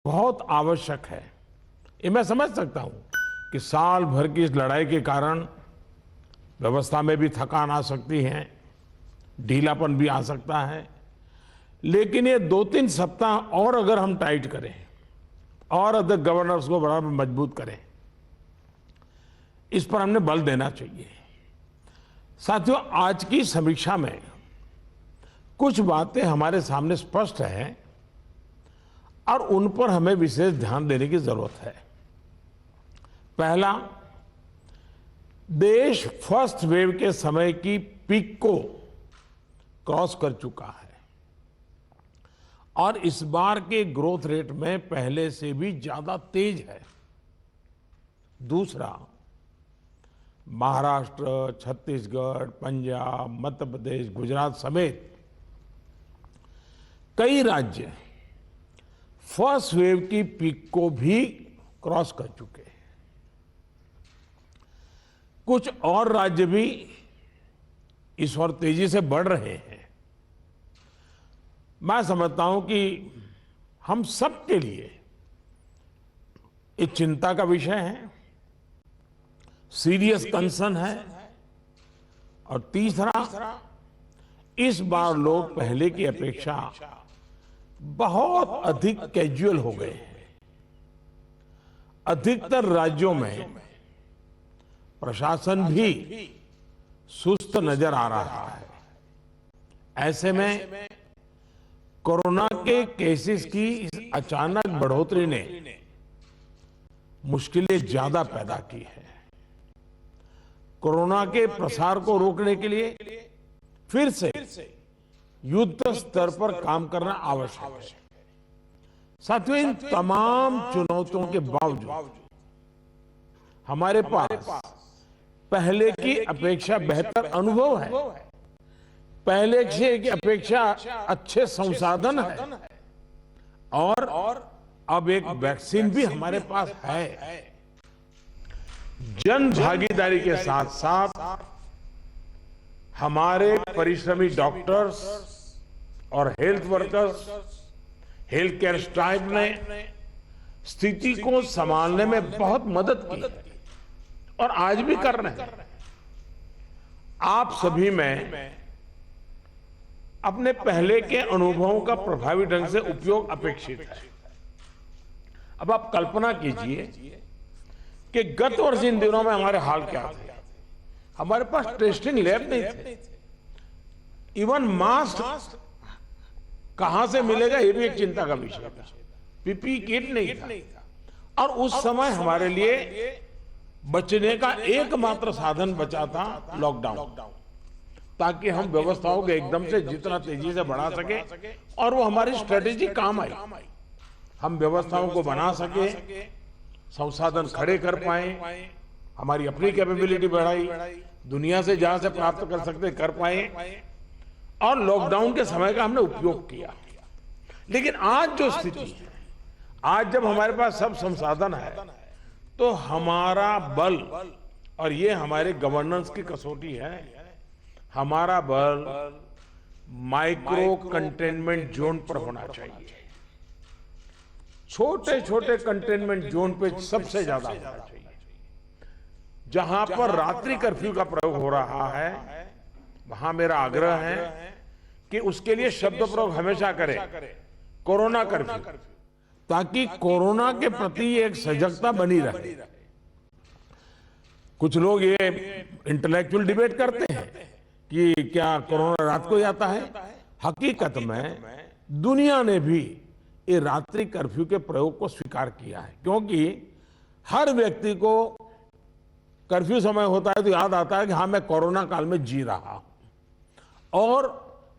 बहुत आवश्यक है। ये मैं समझ सकता हूं कि साल भर की इस लड़ाई के कारण व्यवस्था में भी थकान आ सकती है, ढीलापन भी आ सकता है। लेकिन ये 2-3 सप्ताह और अगर हम टाइट करें और अदर गवर्नर्स को बराबर मजबूत करें, इस पर हमने बल देना चाहिए। साथियों, आज की समीक्षा में कुछ बातें हमारे सामने स्पष्ट हैं और उन पर हमें विशेष ध्यान देने की जरूरत है। पहला, देश फर्स्ट वेव के समय की पीक को क्रॉस कर चुका है और इस बार के ग्रोथ रेट में पहले से भी ज्यादा तेज है। दूसरा, महाराष्ट्र, छत्तीसगढ़, पंजाब, मध्य प्रदेश, गुजरात समेत कई राज्य फर्स्ट वेव की पीक को भी क्रॉस कर चुके हैं। कुछ और राज्य भी इस ओर तेजी से बढ़ रहे हैं। मैं समझता हूं कि हम सब के लिए एक चिंता का विषय है, सीरियस कंसर्न है। और तीसरा, इस बार लोग पहले की अपेक्षा बहुत अधिक कैजुअल हो गए हैं। अधिकतर राज्यों में प्रशासन भी सुस्त नजर आ रहा है। ऐसे में कोरोना के केसेस की इस अचानक बढ़ोतरी ने मुश्किलें ज्यादा पैदा की है। कोरोना के प्रसार को रोकने के लिए फिर से युद्ध स्तर पर काम करना आवश्यक है। साथियों, इन तमाम चुनौतियों के बावजूद हमारे पास पहले की अपेक्षा बेहतर अनुभव है, पहले की अपेक्षा अच्छे संसाधन है और अब एक वैक्सीन भी हमारे पास है। जन भागीदारी के साथ साथ हमारे परिश्रमी डॉक्टर्स और health workers, health care staff ने स्थिति को संभालने में बहुत मदद की है और आज भी कर रहे हैं। आप सभी में अपने पहले के अनुभवों का प्रभावी ढंग से उपयोग अपेक्षित है। अब आप कल्पना कीजिए कि गत वर्ष इन दिनों में हमारे हाल क्या थे। हमारे पास टेस्टिंग लैब नहीं थे, इवन मास्क कहां से मिलेगा ये भी एक चिंता का विषय था, पीपी किट नहीं था। और उस समय हमारे लिए बचने का एकमात्र साधन बचा था लॉकडाउन, ताकि हम व्यवस्थाओं को एकदम से जितना तेजी से बढ़ा सके और वो हमारी स्ट्रेटेजी काम आई। हम व्यवस्थाओं को बना सके, संसाधन खड़े कर पाए, हमारी अपनी कैपेबिलिटी बढ़ाई, दुनिया से जहां से प्राप्त कर सकते कर पाए और लॉकडाउन के समय का हमने उपयोग किया। लेकिन आज जो स्थिति है, आज जब हमारे पास सब संसाधन है, तो हमारा बल, और ये हमारे गवर्नेंस की कसौटी है, हमारा बल माइक्रो कंटेनमेंट जोन पर होना चाहिए। छोटे छोटे कंटेनमेंट जोन पे सबसे ज्यादा होना चाहिए। जहां पर रात्रि कर्फ्यू का प्रयोग हो रहा है, वहां मेरा आग्रह है कि उसके लिए शब्द प्रयोग हमेशा करें, कोरोना कर्फ्यू, ताकि कोरोना के प्रति एक सजगता बनी रहे। कुछ लोग ये इंटेलेक्चुअल डिबेट करते हैं कि क्या कोरोना रात को ही आता है। हकीकत में दुनिया ने भी ये रात्रि कर्फ्यू के प्रयोग को स्वीकार किया है, क्योंकि हर व्यक्ति को कर्फ्यू समय होता है तो याद आता है कि हाँ, मैं कोरोना काल में जी रहा हूं और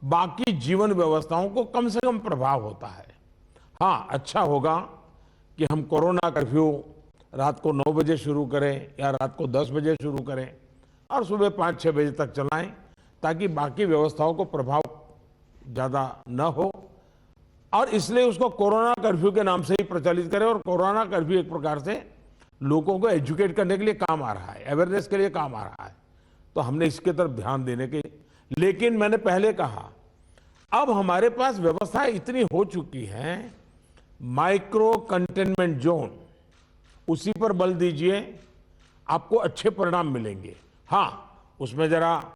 बाकी जीवन व्यवस्थाओं को कम से कम प्रभाव होता है। हाँ, अच्छा होगा कि हम कोरोना कर्फ्यू रात को 9 बजे शुरू करें या रात को 10 बजे शुरू करें और सुबह 5-6 बजे तक चलाएं, ताकि बाकी व्यवस्थाओं को प्रभाव ज्यादा न हो। और इसलिए उसको कोरोना कर्फ्यू के नाम से ही प्रचलित करें। और कोरोना कर्फ्यू एक प्रकार से लोगों को एजुकेट करने के लिए काम आ रहा है, अवेयरनेस के लिए काम आ रहा है, तो हमने इसके तरफ ध्यान देने के। लेकिन मैंने पहले कहा, अब हमारे पास व्यवस्थाएं इतनी हो चुकी हैं माइक्रो कंटेनमेंट जोन, उसी पर बल दीजिए, आपको अच्छे परिणाम मिलेंगे। हाँ, उसमें जरा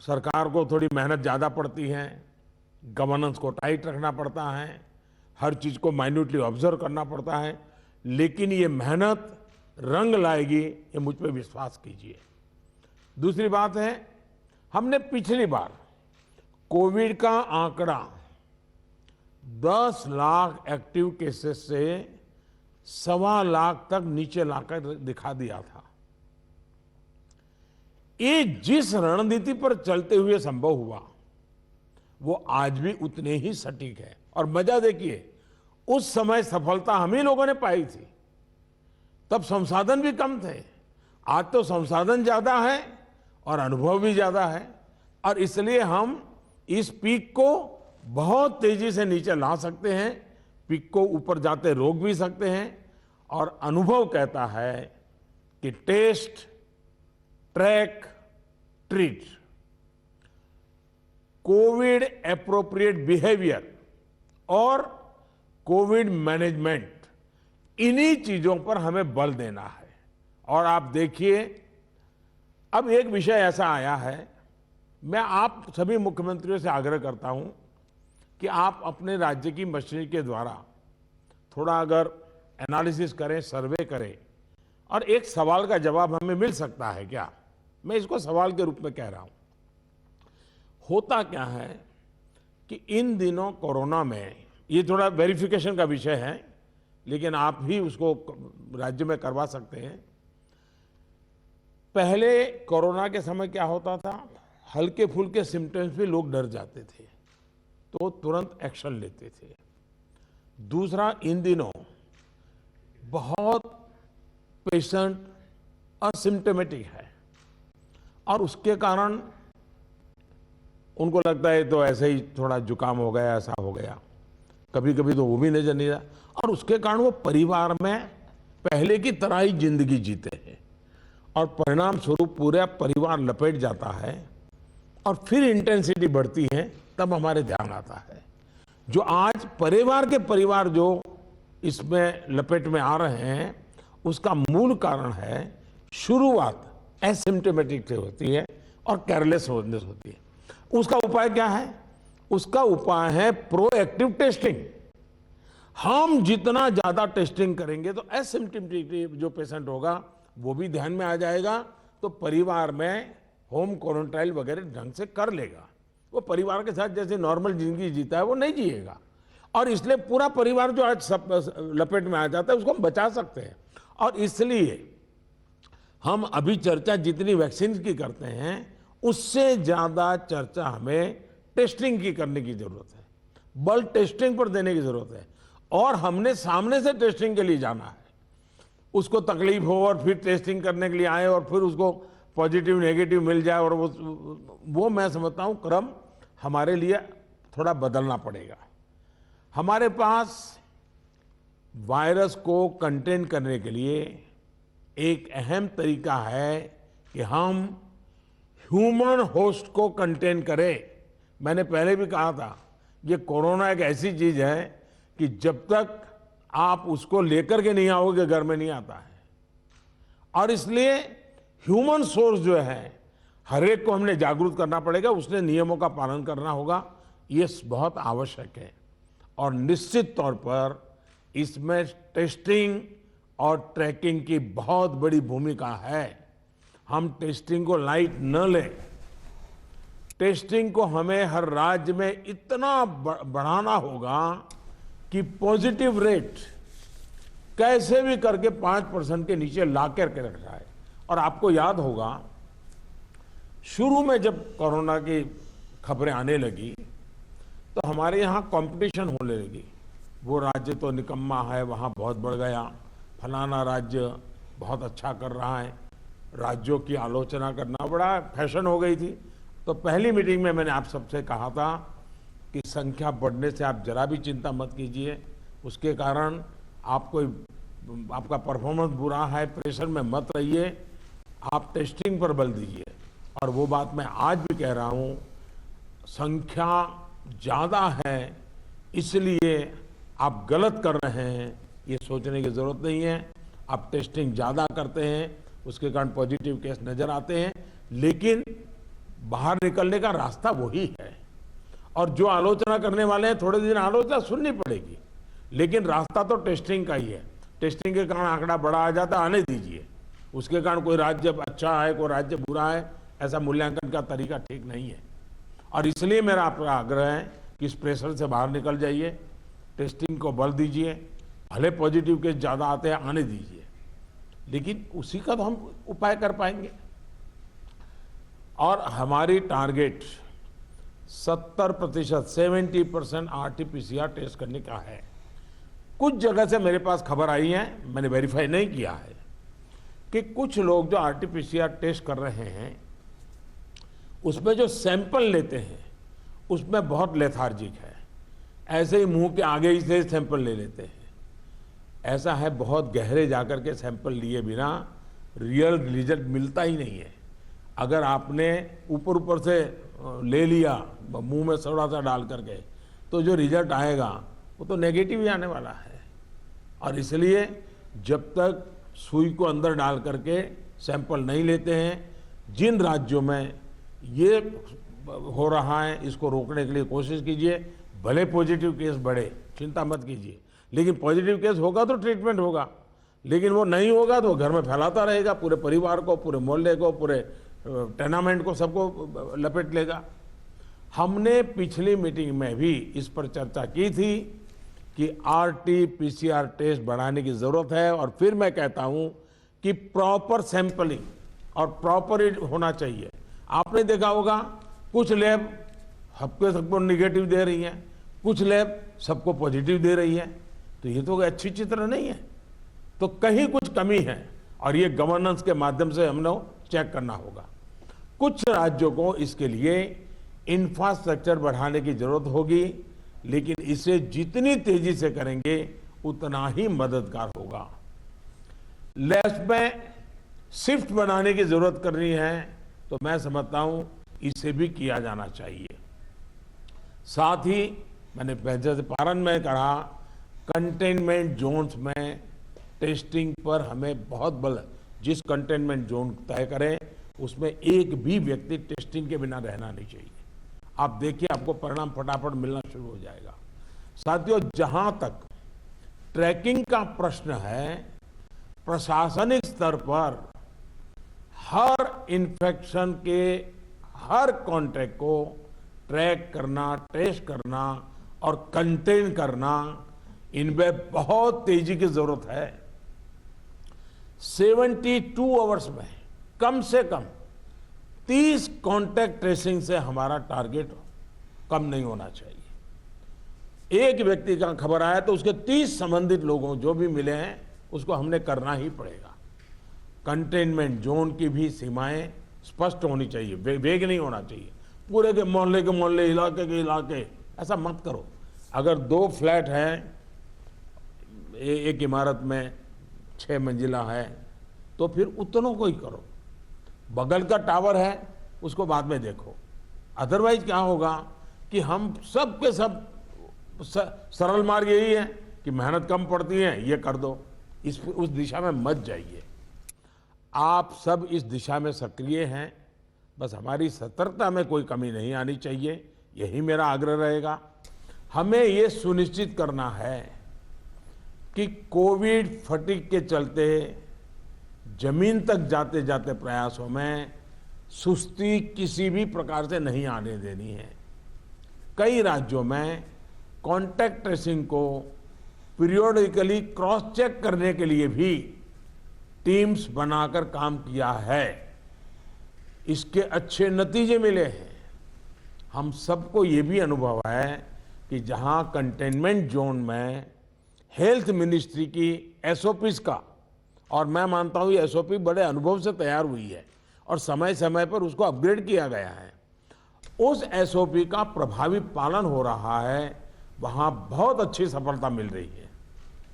सरकार को थोड़ी मेहनत ज्यादा पड़ती है, गवर्नेंस को टाइट रखना पड़ता है, हर चीज को माइन्यूटली ऑब्जर्व करना पड़ता है, लेकिन ये मेहनत रंग लाएगी, ये मुझ पे विश्वास कीजिए। दूसरी बात है, हमने पिछली बार कोविड का आंकड़ा 10 लाख एक्टिव केसेस से 1.25 लाख तक नीचे लाकर दिखा दिया था। ये जिस रणनीति पर चलते हुए संभव हुआ, वो आज भी उतने ही सटीक है। और मजा देखिए, उस समय सफलता हम ही लोगों ने पाई थी, तब संसाधन भी कम थे। आज तो संसाधन ज्यादा है और अनुभव भी ज्यादा है, और इसलिए हम इस पीक को बहुत तेजी से नीचे ला सकते हैं, पीक को ऊपर जाते रोक भी सकते हैं। और अनुभव कहता है कि test, track, treat, Covid appropriate behaviour और कोविड मैनेजमेंट, इन्हीं चीजों पर हमें बल देना है। और आप देखिए, अब एक विषय ऐसा आया है, मैं आप सभी मुख्यमंत्रियों से आग्रह करता हूं कि आप अपने राज्य की मशीनरी के द्वारा थोड़ा अगर एनालिसिस करें, सर्वे करें, और एक सवाल का जवाब हमें मिल सकता है क्या, मैं इसको सवाल के रूप में कह रहा हूं। होता क्या है कि इन दिनों कोरोना में, ये थोड़ा वेरिफिकेशन का विषय है, लेकिन आप भी उसको राज्य में करवा सकते हैं। पहले कोरोना के समय क्या होता था, हल्के फुल्के सिम्टम्स भी लोग डर जाते थे, तो तुरंत एक्शन लेते थे। दूसरा, इन दिनों बहुत पेशेंट असिम्टोमेटिक है, और उसके कारण उनको लगता है तो ऐसे ही थोड़ा जुकाम हो गया, ऐसा हो गया, कभी कभी तो वो भी नजर नहीं आता, और उसके कारण वो परिवार में पहले की तरह ही जिंदगी जीते हैं, और परिणाम स्वरूप पूरा परिवार लपेट जाता है, और फिर इंटेंसिटी बढ़ती है, तब हमारे ध्यान आता है। जो आज परिवार जो इसमें लपेट में आ रहे हैं, उसका मूल कारण है शुरुआत एसिम्टोमेटिक से होती है और केयरलेस होती है। उसका उपाय क्या है? उसका उपाय है प्रोएक्टिव टेस्टिंग। हम जितना ज्यादा टेस्टिंग करेंगे तो एसिम्टोमेटिक जो पेशेंट होगा वो भी ध्यान में आ जाएगा, तो परिवार में होम क्वारंटाइन वगैरह ढंग से कर लेगा। वो परिवार के साथ जैसे नॉर्मल जिंदगी जीता है वो नहीं जिएगा, और इसलिए पूरा परिवार जो आज सब लपेट में आ जाता है उसको हम बचा सकते हैं। और इसलिए हम अभी चर्चा जितनी वैक्सीन की करते हैं, उससे ज्यादा चर्चा हमें टेस्टिंग की करने की जरूरत है, बल टेस्टिंग पर देने की जरूरत है। और हमने सामने से टेस्टिंग के लिए जाना है, उसको तकलीफ हो और फिर टेस्टिंग करने के लिए आए और फिर उसको पॉजिटिव नेगेटिव मिल जाए, और वो मैं समझता हूं क्रम हमारे लिए थोड़ा बदलना पड़ेगा। हमारे पास वायरस को कंटेन करने के लिए एक अहम तरीका है कि हम ह्यूमन होस्ट को कंटेन करें। मैंने पहले भी कहा था, ये कोरोना एक ऐसी चीज है कि जब तक आप उसको लेकर के नहीं आओगे घर में नहीं आता है, और इसलिए ह्यूमन सोर्स जो है हर एक को हमने जागरूक करना पड़ेगा, उसने नियमों का पालन करना होगा, ये बहुत आवश्यक है। और निश्चित तौर पर इसमें टेस्टिंग और ट्रैकिंग की बहुत बड़ी भूमिका है। हम टेस्टिंग को लाइट न लें, टेस्टिंग को हमें हर राज्य में इतना बढ़ाना होगा कि पॉजिटिव रेट कैसे भी करके 5% के नीचे ला करके रख जाए। और आपको याद होगा, शुरू में जब कोरोना की खबरें आने लगी तो हमारे यहाँ कंपटीशन होने लगी, वो राज्य तो निकम्मा है, वहाँ बहुत बढ़ गया, फलाना राज्य बहुत अच्छा कर रहा है, राज्यों की आलोचना करना बड़ा फैशन हो गई थी। तो पहली मीटिंग में मैंने आप सबसे कहा था कि संख्या बढ़ने से आप जरा भी चिंता मत कीजिए, उसके कारण आपका परफॉर्मेंस बुरा है, प्रेशर में मत रहिए, आप टेस्टिंग पर बल दीजिए। और वो बात मैं आज भी कह रहा हूँ, संख्या ज़्यादा है इसलिए आप गलत कर रहे हैं ये सोचने की जरूरत नहीं है। आप टेस्टिंग ज्यादा करते हैं, उसके कारण पॉजिटिव केस नजर आते हैं, लेकिन बाहर निकलने का रास्ता वही है। और जो आलोचना करने वाले हैं, थोड़े दिन आलोचना सुननी पड़ेगी, लेकिन रास्ता तो टेस्टिंग का ही है। टेस्टिंग के कारण आंकड़ा बड़ा आ जाता, आने दीजिए। उसके कारण कोई राज्य अच्छा है, कोई राज्य बुरा है, ऐसा मूल्यांकन का तरीका ठीक नहीं है। और इसलिए मेरा आपका आग्रह है कि इस प्रेशर से बाहर निकल जाइए, टेस्टिंग को बल दीजिए। भले पॉजिटिव केस ज्यादा आते हैं, आने दीजिए, लेकिन उसी का तो हम उपाय कर पाएंगे। और हमारी टारगेट 70%, 70% आरटीपीसीआर टेस्ट करने का है। कुछ जगह से मेरे पास खबर आई है, मैंने वेरीफाई नहीं किया है, कि कुछ लोग जो आरटीपीसीआर टेस्ट कर रहे हैं उसमें जो सैंपल लेते हैं उसमें बहुत लेथार्जिक है। ऐसे ही मुंह के आगे ही से सैंपल ले लेते हैं। ऐसा है, बहुत गहरे जाकर के सैंपल लिए बिना रियल रिजल्ट मिलता ही नहीं है। अगर आपने ऊपर ऊपर से ले लिया मुंह में थोड़ा सा डाल करके, तो जो रिजल्ट आएगा वो तो नेगेटिव ही आने वाला है। और इसलिए जब तक सुई को अंदर डाल करके सैंपल नहीं लेते हैं, जिन राज्यों में ये हो रहा है इसको रोकने के लिए कोशिश कीजिए। भले पॉजिटिव केस बढ़े, चिंता मत कीजिए, लेकिन पॉजिटिव केस होगा तो ट्रीटमेंट होगा, लेकिन वो नहीं होगा तो घर में फैलाता रहेगा, पूरे परिवार को, पूरे मोहल्ले को, पूरे टेनामेंट को, सबको लपेट लेगा। हमने पिछली मीटिंग में भी इस पर चर्चा की थी कि आरटीपीसीआर टेस्ट बढ़ाने की जरूरत है। और फिर मैं कहता हूं कि प्रॉपर सैंपलिंग और प्रॉपर होना चाहिए। आपने देखा होगा कुछ लैब सबको निगेटिव दे रही है, कुछ लैब सबको पॉजिटिव दे रही है, तो ये तो अच्छी चित्र नहीं है। तो कहीं कुछ कमी है और ये गवर्नेंस के माध्यम से हमने चेक करना होगा। कुछ राज्यों को इसके लिए इंफ्रास्ट्रक्चर बढ़ाने की जरूरत होगी, लेकिन इसे जितनी तेजी से करेंगे उतना ही मददगार होगा। लैब्स में शिफ्ट बनाने की जरूरत करनी है, तो मैं समझता हूं इसे भी किया जाना चाहिए। साथ ही मैंने जैसे पारण में कहा, कंटेनमेंट जोन्स में टेस्टिंग पर हमें बहुत बल, जिस कंटेनमेंट जोन तय करें उसमें एक भी व्यक्ति टेस्टिंग के बिना रहना नहीं चाहिए। आप देखिए, आपको परिणाम फटाफट मिलना शुरू हो जाएगा। साथियों, जहां तक ट्रैकिंग का प्रश्न है, प्रशासनिक स्तर पर हर इन्फेक्शन के हर कॉन्टैक्ट को ट्रैक करना, टेस्ट करना और कंटेन करना, इनमें बहुत तेजी की जरूरत है। 72 आवर्स में कम से कम 30 कॉन्टैक्ट ट्रेसिंग से हमारा टारगेट कम नहीं होना चाहिए। एक व्यक्ति का खबर आया तो उसके 30 संबंधित लोगों जो भी मिले हैं उसको हमने करना ही पड़ेगा। कंटेनमेंट जोन की भी सीमाएं स्पष्ट होनी चाहिए, वेग नहीं होना चाहिए। पूरे के मोहल्ले, इलाके के इलाके, ऐसा मत करो। अगर 2 फ्लैट हैं, एक इमारत में 6 मंजिला है, तो फिर उतनों को ही करो। बगल का टावर है उसको बाद में देखो। अदरवाइज क्या होगा कि हम सब के सब सरल मार्ग यही है कि मेहनत कम पड़ती है, ये कर दो। उस दिशा में मत जाइए। आप सब इस दिशा में सक्रिय हैं, बस हमारी सतर्कता में कोई कमी नहीं आनी चाहिए, यही मेरा आग्रह रहेगा। हमें ये सुनिश्चित करना है कि कोविड फटीग के चलते जमीन तक जाते जाते प्रयासों में सुस्ती किसी भी प्रकार से नहीं आने देनी है। कई राज्यों में कॉन्टैक्ट ट्रेसिंग को पीरियोडिकली क्रॉस चेक करने के लिए भी टीम्स बनाकर काम किया है। इसके अच्छे नतीजे मिले हैं। हम सबको ये भी अनुभव है कि जहां कंटेनमेंट जोन में हेल्थ मिनिस्ट्री की एसओपीज का, और मैं मानता हूं ये एसओपी बड़े अनुभव से तैयार हुई है और समय समय पर उसको अपग्रेड किया गया है, उस एसओपी का प्रभावी पालन हो रहा है, वहां बहुत अच्छी सफलता मिल रही है।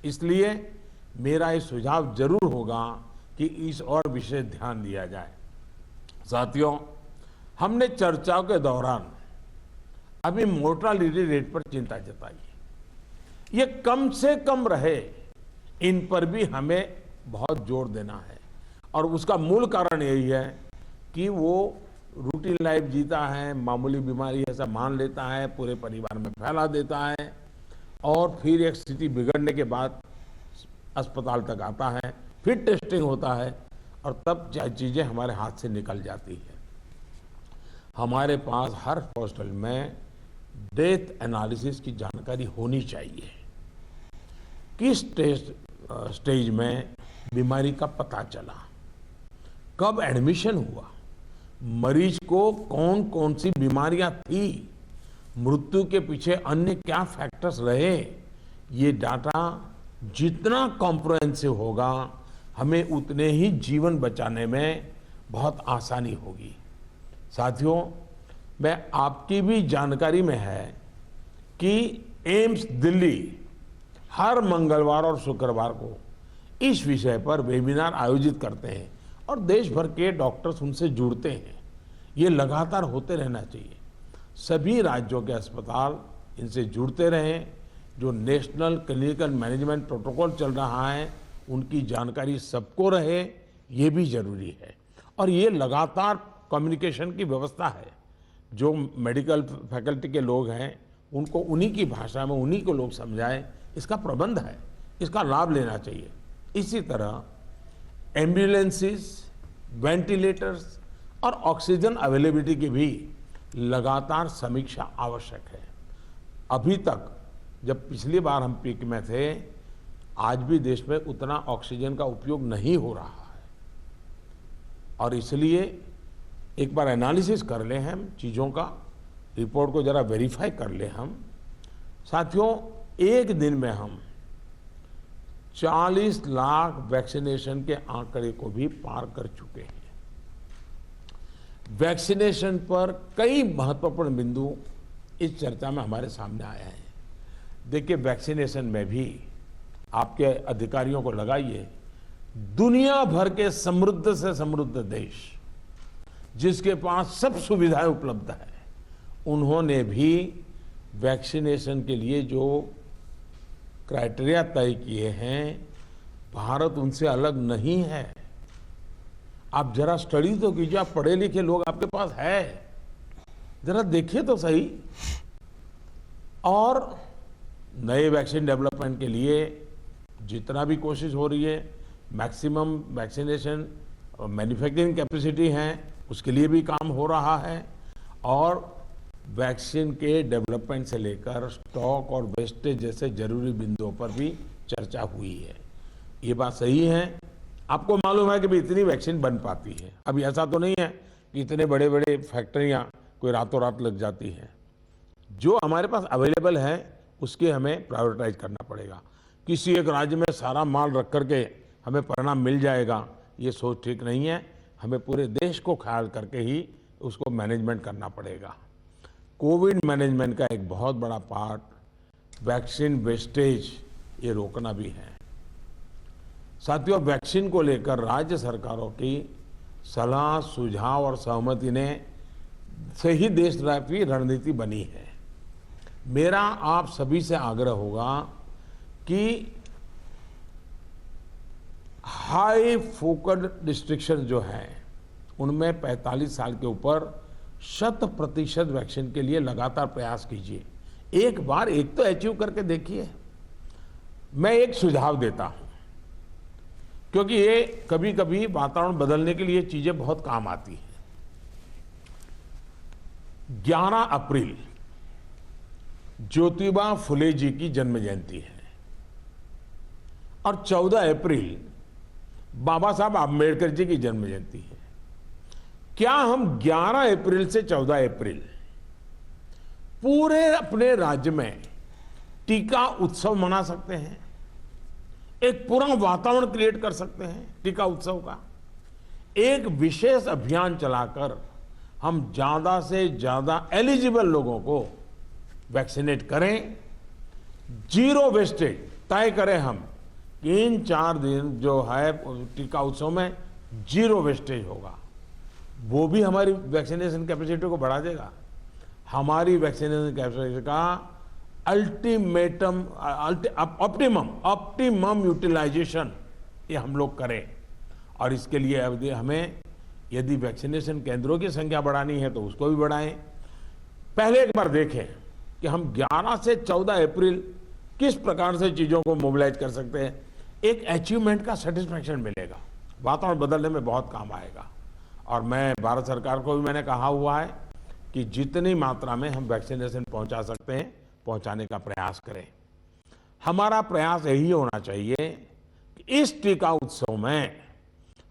इसलिए मेरा ये सुझाव जरूर होगा कि इस और विशेष ध्यान दिया जाए। साथियों, हमने चर्चाओं के दौरान अभी मोर्टालिटी रेट पर चिंता जताई है। ये कम से कम रहे, इन पर भी हमें बहुत जोर देना है। और उसका मूल कारण यही है कि वो रूटीन लाइफ जीता है, मामूली बीमारी ऐसा मान लेता है, पूरे परिवार में फैला देता है और फिर एक स्थिति बिगड़ने के बाद अस्पताल तक आता है, फिर टेस्टिंग होता है और तब चीजें हमारे हाथ से निकल जाती है। हमारे पास हर हॉस्पिटल में डेथ एनालिसिस की जानकारी होनी चाहिए। किस स्टेज में बीमारी का पता चला, कब एडमिशन हुआ, मरीज को कौन कौन सी बीमारियां थी, मृत्यु के पीछे अन्य क्या फैक्टर्स रहे, ये डाटा जितना कॉम्प्रिहेंसिव होगा हमें उतने ही जीवन बचाने में बहुत आसानी होगी। साथियों, मैं आपकी भी जानकारी में है कि एम्स दिल्ली हर मंगलवार और शुक्रवार को इस विषय पर वेबिनार आयोजित करते हैं और देश भर के डॉक्टर्स उनसे जुड़ते हैं। ये लगातार होते रहना चाहिए। सभी राज्यों के अस्पताल इनसे जुड़ते रहें। जो नेशनल क्लिनिकल मैनेजमेंट प्रोटोकॉल चल रहा है उनकी जानकारी सबको रहे, ये भी जरूरी है। और ये लगातार कम्युनिकेशन की व्यवस्था है। जो मेडिकल फैकल्टी के लोग हैं उनको उन्हीं की भाषा में उन्हीं को लोग समझाएं, इसका प्रबंध है, इसका लाभ लेना चाहिए। इसी तरह एम्बुलेंसेस, वेंटिलेटर्स और ऑक्सीजन अवेलेबिलिटी की भी लगातार समीक्षा आवश्यक है। अभी तक जब पिछली बार हम पीक में थे, आज भी देश में उतना ऑक्सीजन का उपयोग नहीं हो रहा है और इसलिए एक बार एनालिसिस कर लें हम चीज़ों का, रिपोर्ट को जरा वेरीफाई कर लें हम। साथियों, एक दिन में हम 40 लाख वैक्सीनेशन के आंकड़े को भी पार कर चुके हैं। वैक्सीनेशन पर कई महत्वपूर्ण बिंदु इस चर्चा में हमारे सामने आए हैं। देखिए, वैक्सीनेशन में भी आपके अधिकारियों को लगाइए, दुनिया भर के समृद्ध से समृद्ध देश जिसके पास सब सुविधाएं उपलब्ध है, उन्होंने भी वैक्सीनेशन के लिए जो क्राइटेरिया तय किए हैं, भारत उनसे अलग नहीं है। आप जरा स्टडी तो कीजिए, आप पढ़े लिखे लोग आपके पास है, जरा देखिए तो सही। और नए वैक्सीन डेवलपमेंट के लिए जितना भी कोशिश हो रही है, मैक्सिमम वैक्सीनेशन और मैन्युफैक्चरिंग कैपेसिटी है, उसके लिए भी काम हो रहा है। और वैक्सीन के डेवलपमेंट से लेकर स्टॉक और वेस्टेज जैसे जरूरी बिंदुओं पर भी चर्चा हुई है। ये बात सही है। आपको मालूम है कि भी इतनी वैक्सीन बन पाती है। अभी ऐसा तो नहीं है कि इतने बड़े बड़े फैक्ट्रियां कोई रातों रात लग जाती हैं। जो हमारे पास अवेलेबल है उसके हमें प्रायोरिटाइज करना पड़ेगा। किसी एक राज्य में सारा माल रख करके हमें परिणाम मिल जाएगा, ये सोच ठीक नहीं है। हमें पूरे देश को ख्याल करके ही उसको मैनेजमेंट करना पड़ेगा। कोविड मैनेजमेंट का एक बहुत बड़ा पार्ट वैक्सीन वेस्टेज ये रोकना भी है। साथियों, वैक्सीन को लेकर राज्य सरकारों की सलाह, सुझाव और सहमति ने से ही देशव्यापी रणनीति बनी है। मेरा आप सभी से आग्रह होगा कि हाई फोकस्ड डिस्ट्रिक्शन जो हैं उनमें 45 साल के ऊपर 100% वैक्सीन के लिए लगातार प्रयास कीजिए। एक बार एक तो अचीव करके देखिए। मैं एक सुझाव देता हूं, क्योंकि ये कभी कभी वातावरण बदलने के लिए चीजें बहुत काम आती हैं। 11 अप्रैल ज्योतिबा फुले जी की जन्म जयंती है और 14 अप्रैल बाबा साहब आम्बेडकर जी की जन्म जयंती है। क्या हम 11 अप्रैल से 14 अप्रैल पूरे अपने राज्य में टीका उत्सव मना सकते हैं? एक पूरा वातावरण क्रिएट कर सकते हैं टीका उत्सव का। एक विशेष अभियान चलाकर हम ज्यादा से ज्यादा एलिजिबल लोगों को वैक्सीनेट करें। जीरो वेस्टेज तय करें हम कि इन 4 दिन जो है टीका उत्सव में जीरो वेस्टेज होगा। वो भी हमारी वैक्सीनेशन कैपेसिटी को बढ़ा देगा। हमारी वैक्सीनेशन कैपेसिटी का अल्टीमेटम ऑप्टिमम यूटिलाइजेशन ये हम लोग करें। और इसके लिए हमें यदि वैक्सीनेशन केंद्रों की संख्या बढ़ानी है तो उसको भी बढ़ाएं। पहले एक बार देखें कि हम 11 से 14 अप्रैल किस प्रकार से चीजों को मोबिलाइज कर सकते हैं। एक अचीवमेंट का सेटिस्फैक्शन मिलेगा, वातावरण बदलने में बहुत काम आएगा। और मैं भारत सरकार को भी मैंने कहा हुआ है कि जितनी मात्रा में हम वैक्सीनेशन पहुंचा सकते हैं पहुंचाने का प्रयास करें। हमारा प्रयास यही होना चाहिए कि इस टीका उत्सव में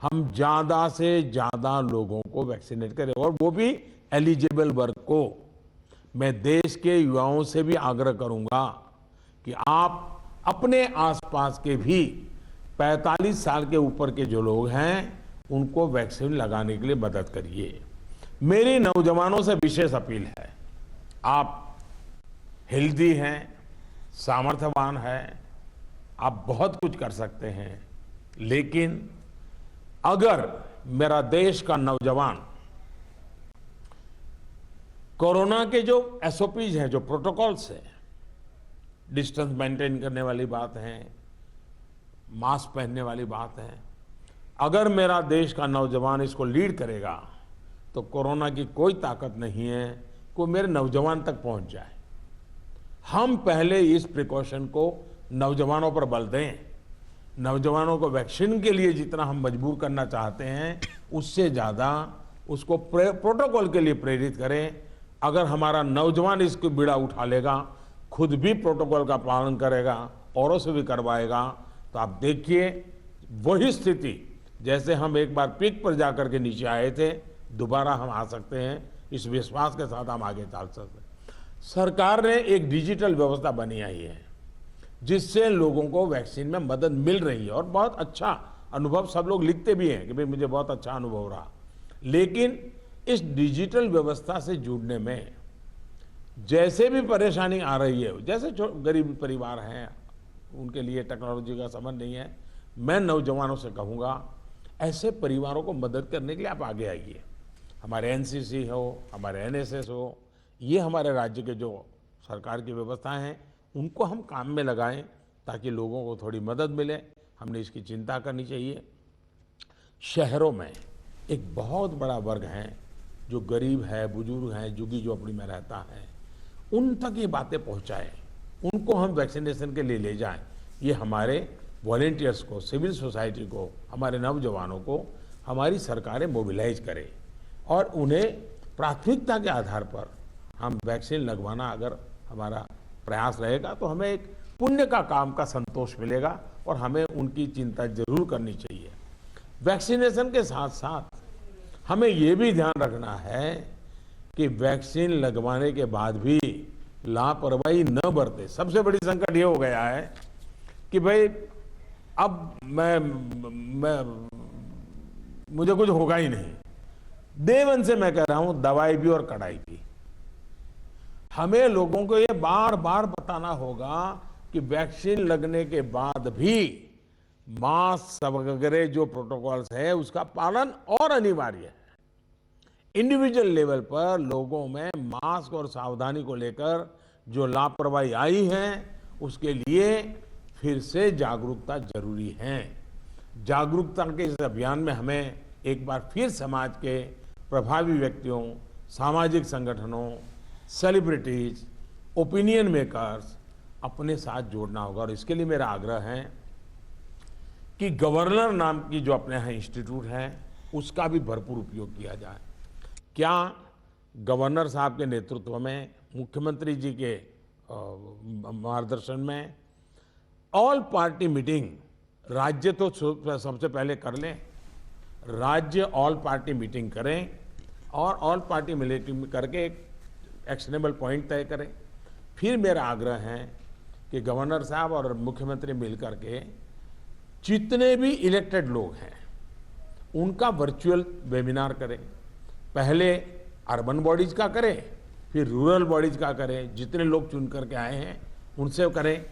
हम ज्यादा से ज्यादा लोगों को वैक्सीनेट करें, और वो भी एलिजिबल वर्ग को। मैं देश के युवाओं से भी आग्रह करूंगा कि आप अपने आसपास के भी 45 साल के ऊपर के जो लोग हैं उनको वैक्सीन लगाने के लिए मदद करिए। मेरी नौजवानों से विशेष अपील है, आप हेल्दी हैं, सामर्थ्यवान हैं, आप बहुत कुछ कर सकते हैं, लेकिन अगर मेरा देश का नौजवान कोरोना के जो एसओपीज हैं, जो प्रोटोकॉल्स हैं, डिस्टेंस मेंटेन करने वाली बात है, मास्क पहनने वाली बात है, अगर मेरा देश का नौजवान इसको लीड करेगा तो कोरोना की कोई ताकत नहीं है कि मेरे नौजवान तक पहुंच जाए। हम पहले इस प्रिकॉशन को नौजवानों पर बल दें। नौजवानों को वैक्सीन के लिए जितना हम मजबूर करना चाहते हैं उससे ज्यादा उसको प्रोटोकॉल के लिए प्रेरित करें। अगर हमारा नौजवान इसको बीड़ा उठा लेगा, खुद भी प्रोटोकॉल का पालन करेगा, औरों से भी करवाएगा, तो आप देखिए वही स्थिति जैसे हम एक बार पीक पर जाकर के नीचे आए थे, दोबारा हम आ सकते हैं। इस विश्वास के साथ हम आगे चल सकते हैं। सरकार ने एक डिजिटल व्यवस्था बनाई है जिससे लोगों को वैक्सीन में मदद मिल रही है, और बहुत अच्छा अनुभव सब लोग लिखते भी हैं कि भाई मुझे बहुत अच्छा अनुभव रहा। लेकिन इस डिजिटल व्यवस्था से जुड़ने में जैसे भी परेशानी आ रही है, जैसे गरीब परिवार हैं उनके लिए टेक्नोलॉजी का समझ नहीं है, मैं नौजवानों से कहूँगा ऐसे परिवारों को मदद करने के लिए आप आगे आइए। हमारे एनसीसी हो, हमारे एनएसएस हो, ये हमारे राज्य के जो सरकार की व्यवस्थाएं हैं उनको हम काम में लगाएं ताकि लोगों को थोड़ी मदद मिले। हमने इसकी चिंता करनी चाहिए। शहरों में एक बहुत बड़ा वर्ग है जो गरीब है, बुजुर्ग हैं, झुग्गी झोपड़ी में रहता है, उन तक ये बातें पहुंचाएं, उनको हम वैक्सीनेशन के लिए ले जाएं। ये हमारे वॉलेंटियर्स को, सिविल सोसाइटी को, हमारे नौजवानों को हमारी सरकारें मोबिलाइज करें और उन्हें प्राथमिकता के आधार पर हम वैक्सीन लगवाना अगर हमारा प्रयास रहेगा तो हमें एक पुण्य का काम का संतोष मिलेगा, और हमें उनकी चिंता जरूर करनी चाहिए। वैक्सीनेशन के साथ साथ हमें ये भी ध्यान रखना है कि वैक्सीन लगवाने के बाद भी लापरवाही न बरते। सबसे बड़ी संकट ये हो गया है कि भाई अब मुझे कुछ होगा ही नहीं। देवन से मैं कह रहा हूं, दवाई भी और कड़ाई भी। हमें लोगों को ये बार बार बताना होगा कि वैक्सीन लगने के बाद भी मास्क वगैरह जो प्रोटोकॉल्स है उसका पालन और अनिवार्य है। इंडिविजुअल लेवल पर लोगों में मास्क और सावधानी को लेकर जो लापरवाही आई है उसके लिए फिर से जागरूकता जरूरी है। जागरूकता के इस अभियान में हमें एक बार फिर समाज के प्रभावी व्यक्तियों, सामाजिक संगठनों, सेलिब्रिटीज, ओपिनियन मेकर्स अपने साथ जोड़ना होगा। और इसके लिए मेरा आग्रह है कि गवर्नर नाम की जो अपने यहाँ इंस्टीट्यूट है उसका भी भरपूर उपयोग किया जाए। क्या गवर्नर साहब के नेतृत्व में, मुख्यमंत्री जी के मार्गदर्शन में ऑल पार्टी मीटिंग, राज्य तो सबसे पहले कर लें, राज्य ऑल पार्टी मीटिंग करें और ऑल पार्टी मीटिंग करके एक एक्शनेबल पॉइंट तय करें। फिर मेरा आग्रह है कि गवर्नर साहब और मुख्यमंत्री मिलकर के जितने भी इलेक्टेड लोग हैं उनका वर्चुअल वेबिनार करें। पहले अर्बन बॉडीज का करें, फिर रूरल बॉडीज का करें, जितने लोग चुन करके आए हैं उनसे करें,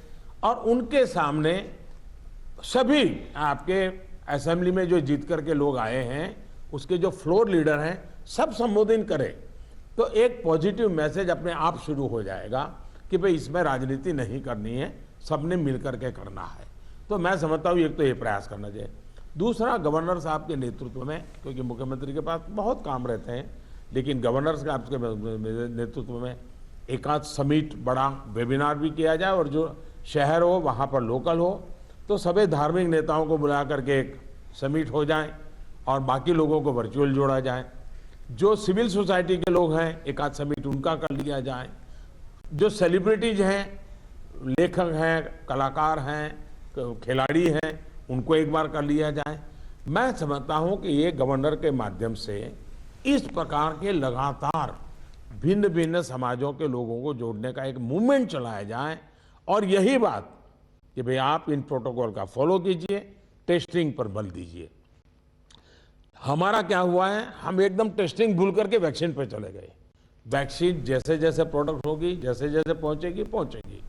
और उनके सामने सभी आपके असेंबली में जो जीत करके लोग आए हैं उसके जो फ्लोर लीडर हैं सब संबोधित करें। तो एक पॉजिटिव मैसेज अपने आप शुरू हो जाएगा कि कि भाई इसमें राजनीति नहीं करनी है, सबने मिलकर के करना है। तो मैं समझता हूँ एक तो ये प्रयास करना चाहिए। दूसरा, गवर्नर साहब के नेतृत्व में, क्योंकि मुख्यमंत्री के पास बहुत काम रहते हैं, लेकिन गवर्नर साहब के नेतृत्व में एक आध समिट, बड़ा वेबिनार भी किया जाए, और जो शहर हो वहाँ पर लोकल हो तो सभी धार्मिक नेताओं को बुला करके एक समिट हो जाए और बाकी लोगों को वर्चुअल जोड़ा जाए। जो सिविल सोसाइटी के लोग हैं, एक आध समिट उनका कर लिया जाए। जो सेलिब्रिटीज हैं, लेखक हैं, कलाकार हैं, खिलाड़ी हैं, उनको एक बार कर लिया जाए। मैं समझता हूं कि ये गवर्नर के माध्यम से इस प्रकार के लगातार भिन्न भिन्न समाजों के लोगों को जोड़ने का एक मूवमेंट चलाया जाए। और यही बात कि भाई आप इन प्रोटोकॉल का फॉलो कीजिए, टेस्टिंग पर बल दीजिए। हमारा क्या हुआ है, हम एकदम टेस्टिंग भूल करके वैक्सीन पर चले गए। वैक्सीन जैसे जैसे प्रोडक्ट होगी, जैसे जैसे पहुंचेगी।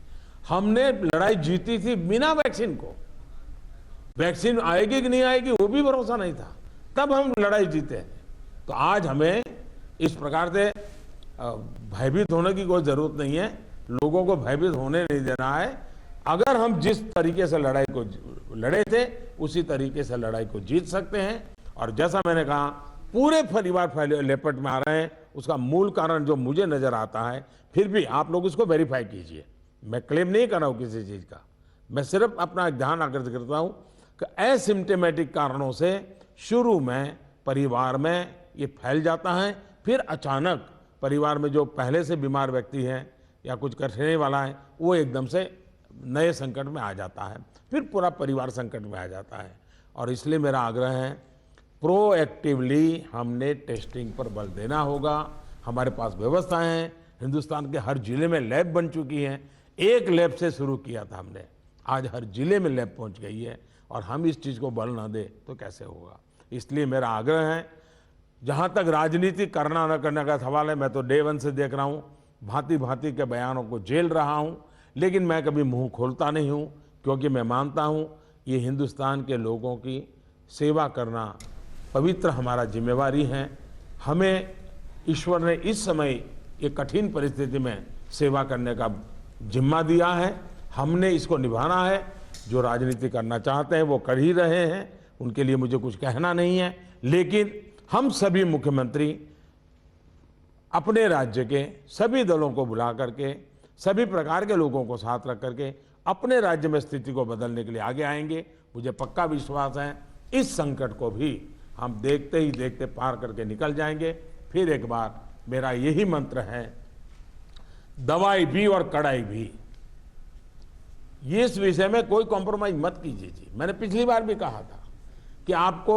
हमने लड़ाई जीती थी बिना वैक्सीन को। वैक्सीन आएगी कि नहीं आएगी वो भी भरोसा नहीं था, तब हम लड़ाई जीते हैं। तो आज हमें इस प्रकार से भयभीत होने की कोई जरूरत नहीं है, लोगों को भयभीत होने नहीं देना है। अगर हम जिस तरीके से लड़ाई को लड़े थे उसी तरीके से लड़ाई को जीत सकते हैं। और जैसा मैंने कहा, पूरे परिवार लेपट में आ रहे हैं, उसका मूल कारण जो मुझे नजर आता है, फिर भी आप लोग इसको वेरीफाई कीजिए। मैं क्लेम नहीं कर रहा हूं किसी चीज का, मैं सिर्फ अपना ध्यान आकर्षित करता हूं कि एसिम्प्टोमेटिक कारणों से शुरू में परिवार में ये फैल जाता है, फिर अचानक परिवार में जो पहले से बीमार व्यक्ति है या कुछ करने वाला है, वो एकदम से नए संकट में आ जाता है, फिर पूरा परिवार संकट में आ जाता है। और इसलिए मेरा आग्रह है, प्रोएक्टिवली हमने टेस्टिंग पर बल देना होगा। हमारे पास व्यवस्थाएं हैं, हिंदुस्तान के हर जिले में लैब बन चुकी हैं। एक लैब से शुरू किया था हमने, आज हर जिले में लैब पहुंच गई है। और हम इस चीज को बल ना दे तो कैसे होगा। इसलिए मेरा आग्रह है, जहां तक राजनीति करना न करने का सवाल है, मैं तो डे वन से देख रहा हूं, भांति भांति के बयानों को झेल रहा हूं, लेकिन मैं कभी मुंह खोलता नहीं हूं, क्योंकि मैं मानता हूं ये हिंदुस्तान के लोगों की सेवा करना पवित्र हमारा जिम्मेवारी है। हमें ईश्वर ने इस समय ये कठिन परिस्थिति में सेवा करने का जिम्मा दिया है, हमने इसको निभाना है। जो राजनीति करना चाहते हैं वो कर ही रहे हैं, उनके लिए मुझे कुछ कहना नहीं है। लेकिन हम सभी मुख्यमंत्री अपने राज्य के सभी दलों को बुला करके, सभी प्रकार के लोगों को साथ रख करके अपने राज्य में स्थिति को बदलने के लिए आगे आएंगे। मुझे पक्का विश्वास है इस संकट को भी हम देखते ही देखते पार करके निकल जाएंगे। फिर एक बार मेरा यही मंत्र है, दवाई भी और कड़ाई भी। ये इस विषय में कोई कॉम्प्रोमाइज मत कीजिए जी। मैंने पिछली बार भी कहा था कि आपको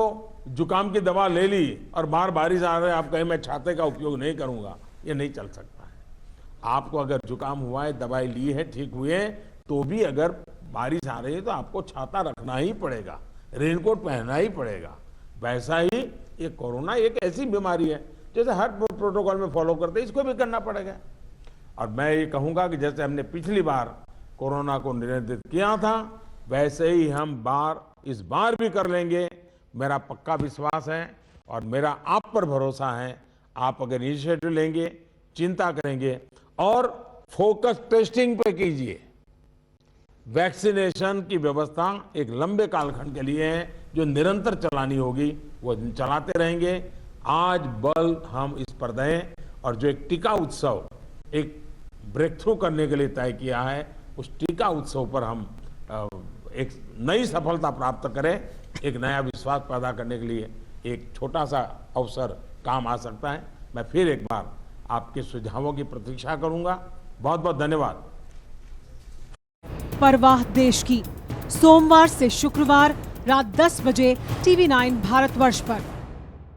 जुकाम की दवा ले ली और बाहर बारिश आ रही है, आप कहें मैं छाते का उपयोग नहीं करूंगा, ये नहीं चल सकता है। आपको अगर जुकाम हुआ है, दवाई ली है, ठीक हुए, तो भी अगर बारिश आ रही है तो आपको छाता रखना ही पड़ेगा, रेनकोट पहनना ही पड़ेगा। वैसा ही ये कोरोना एक ऐसी बीमारी है, जैसे हर प्रोटोकॉल में फॉलो करते इसको भी करना पड़ेगा। और मैं ये कहूंगा कि जैसे हमने पिछली बार कोरोना को नियंत्रित किया था, वैसे ही हम इस बार भी कर लेंगे। मेरा पक्का विश्वास है और मेरा आप पर भरोसा है। आप अगर इनिशिएटिव लेंगे, चिंता करेंगे और फोकस टेस्टिंग पे कीजिए। वैक्सीनेशन की व्यवस्था एक लंबे कालखंड के लिए है, जो निरंतर चलानी होगी, वो चलाते रहेंगे। आज बल हम इस पर दें और जो एक टीका उत्सव एक ब्रेक थ्रू करने के लिए तय किया है, उस टीका उत्सव पर हम एक नई सफलता प्राप्त करें। एक नया विश्वास पैदा करने के लिए एक छोटा सा अवसर काम आ सकता है। मैं फिर एक बार आपके सुझावों की प्रतीक्षा करूंगा। बहुत बहुत धन्यवाद। परवाह देश की, सोमवार से शुक्रवार रात 10 बजे TV9 भारतवर्ष पर।